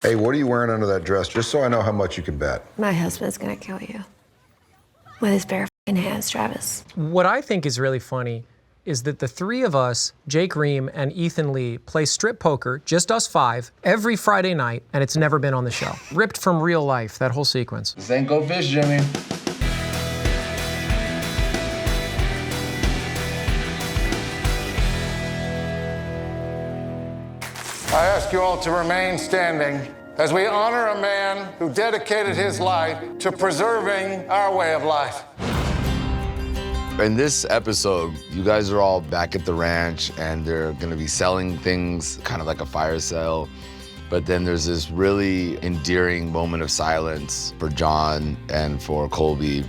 Hey, what are you wearing under that dress? Just so I know how much you can bet. My husband's gonna kill you. With his bare f***ing hands, Travis. What I think is really funny is that the three of us, Jake Ream and Ethan Lee, play strip poker, just us five, every Friday night, and it's never been on the show. Ripped from real life, that whole sequence. This ain't go fish, Jimmy. I ask you all to remain standing as we honor a man who dedicated his life to preserving our way of life. In this episode, you guys are all back at the ranch and they're gonna be selling things, kind of like a fire sale. But then there's this really endearing moment of silence for John and for Colby.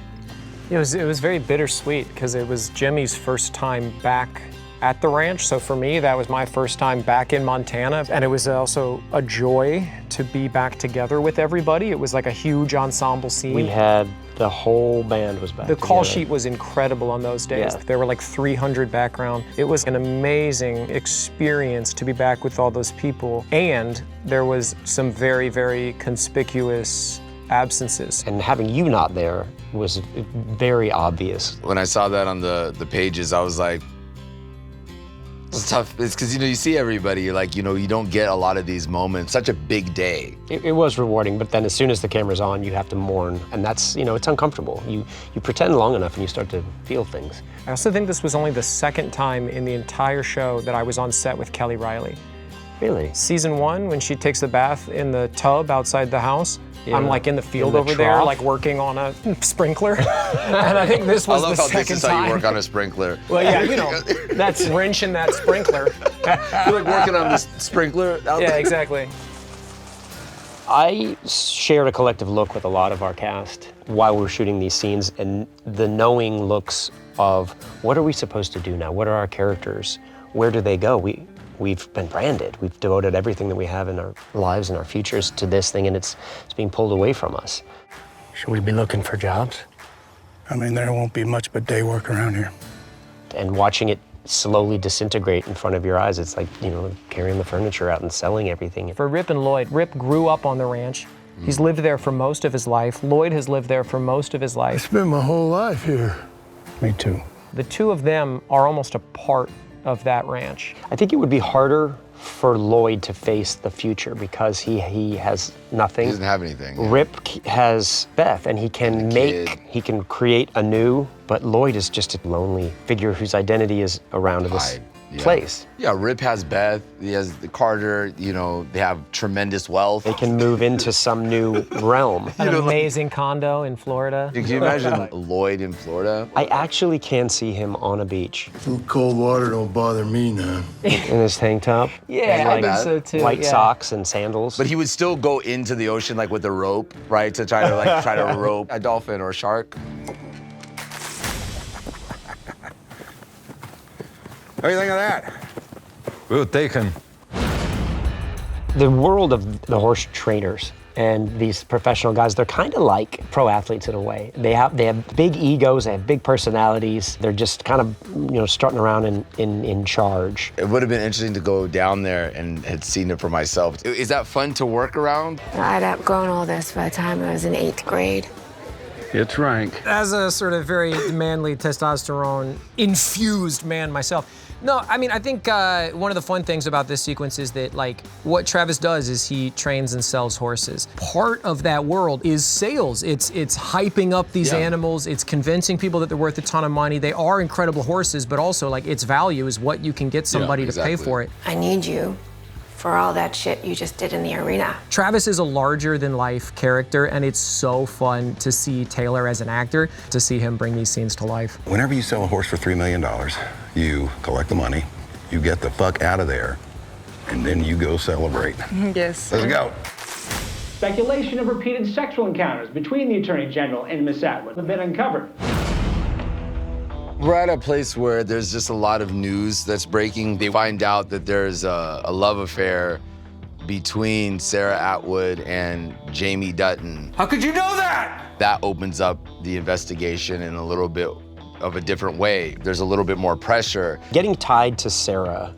It was very bittersweet because it was Jimmy's first time back at the ranch. So for me, that was my first time back in Montana. And it was also a joy to be back together with everybody. It was like a huge ensemble scene. We had the whole band was back The call together. sheet was incredible on those days. Yeah. There were like 300 background. It was an amazing experience to be back with all those people. And there was some very, very conspicuous absences. And having you not there was very obvious. When I saw that on the pages, I was like, it's tough. It's because, you see everybody, you're like, you don't get a lot of these moments. Such a big day. It was rewarding, but then as soon as the camera's on, you have to mourn. And that's, it's uncomfortable. You pretend long enough and you start to feel things. I also think this was only the second time in the entire show that I was on set with Kelly Riley. Really? Season 1, when she takes the bath in the tub outside the house, Yeah. I'm like in the field In the over there, trough. like working on a sprinkler. And I think this was I love the how second this is how time. you work on a sprinkler. Well, yeah, that's wrenching that sprinkler. You're like working on this sprinkler out Yeah, there. exactly. I shared a collective look with a lot of our cast while we were shooting these scenes, and the knowing looks of what are we supposed to do now? What are our characters? Where do they go? We've been branded. We've devoted everything that we have in our lives and our futures to this thing, and it's being pulled away from us. Should we be looking for jobs? I mean, there won't be much but day work around here. And watching it slowly disintegrate in front of your eyes, it's like, carrying the furniture out and selling everything. For Rip and Lloyd, Rip grew up on the ranch. He's lived there for most of his life. Lloyd has lived there for most of his I life. spent my whole life here. Me too. The two of them are almost a part of that ranch. I think it would be harder for Lloyd to face the future because he has nothing. He doesn't have anything. Yeah. Rip has Beth, and he can he can create anew, but Lloyd is just a lonely figure whose identity is around this place. Yeah, Rip has Beth, he has Carter, they have tremendous wealth. They can move into some new realm. An amazing condo in Florida. Can you imagine Lloyd in Florida? I actually can see him on a beach Cold water don't bother me now. in his tank top. Yeah, I and think so too. white yeah. socks and sandals. But he would still go into the ocean like with a rope, right? To try to rope a dolphin or a shark. What do you think of that? Well taken. The world of the horse trainers and these professional guys, they're kind of like pro athletes in a way. They have big egos, they have big personalities. They're just kind of, strutting around in charge. It would have been interesting to go down there and had seen it for myself. Is that fun to work around? I'd outgrown all this by the time I was in 8th grade. It's rank. As a sort of very manly, testosterone-infused man myself, no, I mean, I think one of the fun things about this sequence is that, what Travis does is he trains and sells horses. Part of that world is sales. It's hyping up these animals. It's convincing people that they're worth a ton of money. They are incredible horses, but also, its value is what you can get somebody to pay for it. I need you for all that shit you just did in the arena. Travis is a larger-than-life character, and it's so fun to see Taylor as an actor, to see him bring these scenes to life. Whenever you sell a horse for $3 million, you collect the money, you get the fuck out of there, and then you go celebrate. Yes. Let's go. Speculation of repeated sexual encounters between the Attorney General and Miss Atwood have been uncovered. We're at a place where there's just a lot of news that's breaking. They find out that there's a love affair between Sarah Atwood and Jamie Dutton. How could you know that? That opens up the investigation in a little bit of a different way. There's a little bit more pressure. Getting tied to Sarah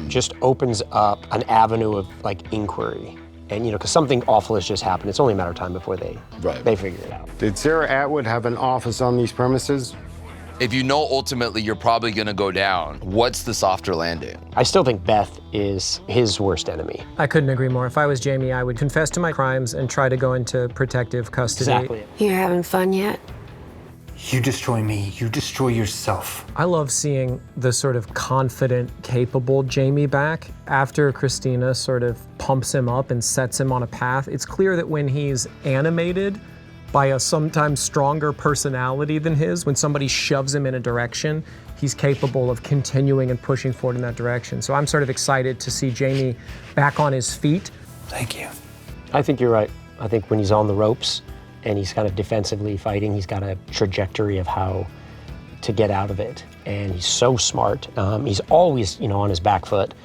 just opens up an avenue of inquiry. And, because something awful has just happened. It's only a matter of time before they figure it out. Did Sarah Atwood have an office on these premises? If you know ultimately you're probably gonna go down, what's the softer landing? I still think Beth is his worst enemy. I couldn't agree more. If I was Jamie, I would confess to my crimes and try to go into protective custody. Exactly. You're having fun yet? You destroy me, you destroy yourself. I love seeing the sort of confident, capable Jamie back after Christina sort of pumps him up and sets him on a path. It's clear that when he's animated by a sometimes stronger personality than his, when somebody shoves him in a direction, he's capable of continuing and pushing forward in that direction. So I'm sort of excited to see Jamie back on his feet. Thank you. I think you're right. I think when he's on the ropes and he's kind of defensively fighting, he's got a trajectory of how to get out of it. And he's so smart. He's always, on his back foot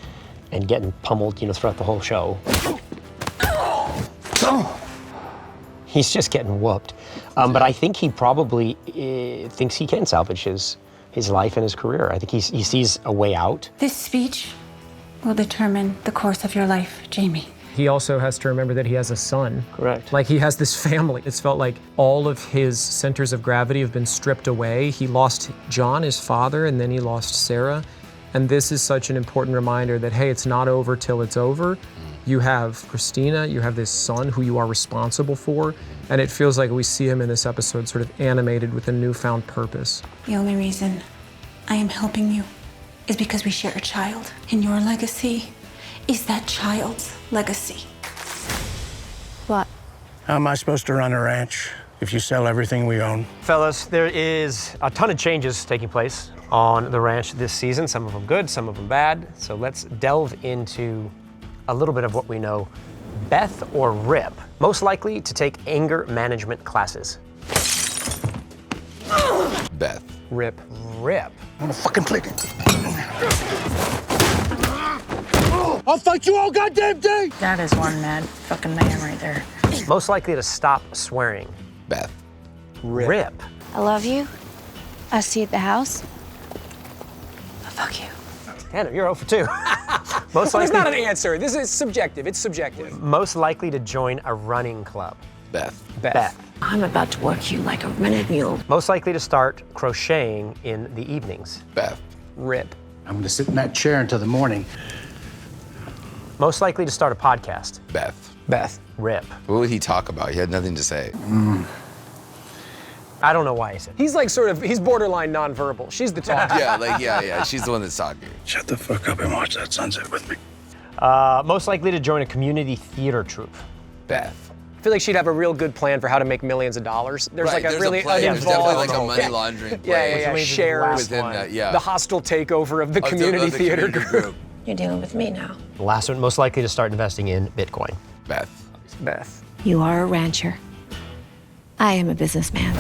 and getting pummeled, throughout the whole show. He's just getting whooped. But I think he probably thinks he can salvage his life and his career. I think he sees a way out. This speech will determine the course of your life, Jamie. He also has to remember that he has a son. Correct. Like, he has this family. It's felt like all of his centers of gravity have been stripped away. He lost John, his father, and then he lost Sarah. And this is such an important reminder that, hey, it's not over till it's over. You have Christina, you have this son who you are responsible for, and it feels like we see him in this episode sort of animated with a newfound purpose. The only reason I am helping you is because we share a child, and your legacy is that child's legacy. What? How am I supposed to run a ranch if you sell everything we own? Fellas, there is a ton of changes taking place on the ranch this season, some of them good, some of them bad. So let's delve into a little bit of what we know. Beth or Rip, most likely to take anger management classes? Beth. Rip. Rip. I'm gonna fucking click it. I'll fight you all goddamn day! That is one mad fucking man right there. Most likely to stop swearing? Beth. Rip. I love you. I see you at the house. But fuck you. Hannah, you're 0 for 2. Most Well, likely, it's not an answer. This is subjective. It's subjective. most likely to join a running club? Beth. Beth. I'm about to work you like a rented mule. Most likely to start crocheting in the evenings? Beth. Rip. I'm gonna sit in that chair until the morning. Most likely to start a podcast? Beth. Beth. Rip. What would he talk about? He had nothing to say. I don't know why he said He's like he's borderline nonverbal. She's the talker. Yeah. She's the one that's talking. Shut the fuck up and watch that sunset with me. Most likely to join a community theater troupe? Beth. I feel like she'd have a real good plan for how to make millions of dollars. There's like a really plan. There's uninvolved, definitely like a money laundering plan. yeah, shares Within that, yeah. the hostile takeover of the Of community of the theater community group. You're dealing with me now. The last one, most likely to start investing in Bitcoin? Beth. Beth. You are a rancher. I am a businessman.